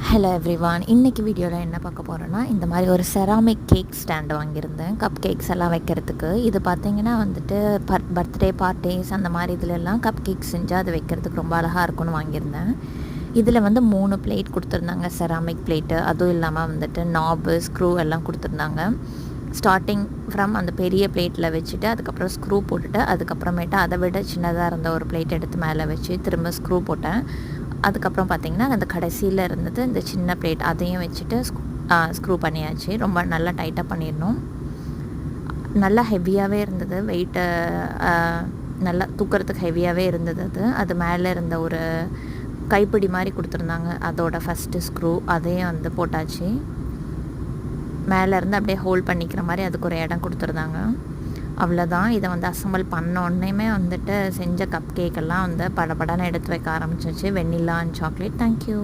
Hello everyone, இன்றைக்கி வீடியோவில் என்ன பார்க்க போகிறோன்னா, இந்த மாதிரி ஒரு செராமிக் கேக் ஸ்டாண்டு வாங்கியிருந்தேன் கப் கேக்ஸ் எல்லாம் வைக்கிறதுக்கு. இது பார்த்திங்கன்னா வந்துட்டு பர்த்டே பார்ட்டிஸ் அந்த மாதிரி இதிலெல்லாம் கப் கேக்ஸ் செஞ்சால் அது வைக்கிறதுக்கு ரொம்ப அழகாக இருக்கும்னு வாங்கியிருந்தேன். இதில் வந்து 3 பிளேட் கொடுத்துருந்தாங்க, செராமிக் பிளேட்டு. அதுவும் இல்லாமல் வந்துட்டு நாபு, ஸ்க்ரூ எல்லாம் கொடுத்துருந்தாங்க. ஸ்டார்டிங் ஃப்ரம் அந்த பெரிய பிளேட்டில் வச்சுட்டு அதுக்கப்புறம் ஸ்க்ரூ போட்டுட்டு அதுக்கப்புறமேட்டு அதை விட சின்னதாக இருந்த ஒரு பிளேட் எடுத்து மேலே வச்சு திரும்ப ஸ்க்ரூ போட்டேன். அதுக்கப்புறம் பார்த்திங்கன்னா அந்த கடைசியில் இருந்தது இந்த சின்ன பிளேட், அதையும் வச்சுட்டு ஸ்க்ரூ பண்ணியாச்சு. ரொம்ப நல்லா டைட்டாக பண்ணிடணும். நல்லா ஹெவியாகவே இருந்தது, வெயிட்டை நல்லா தூக்கிறதுக்கு ஹெவியாகவே இருந்தது. அது மேலே இருந்த ஒரு கைப்பிடி மாதிரி கொடுத்துருந்தாங்க, அதோட ஃபஸ்ட்டு ஸ்க்ரூ அதையும் வந்து போட்டாச்சு. மேலே இருந்து அப்படியே ஹோல்ட் பண்ணிக்கிற மாதிரி அதுக்கு ஒரு இடம் கொடுத்துருந்தாங்க. அவ்வளோதான். இதை வந்து அசம்பிள் பண்ணோடனேயுமே வந்துட்டு செஞ்ச கப் கேக்கெல்லாம் வந்து படபடன்னு எடுத்து வைக்க ஆரம்பிச்சிச்சு. வெண்ணிலா அண்ட் சாக்லேட். தேங்க்யூ.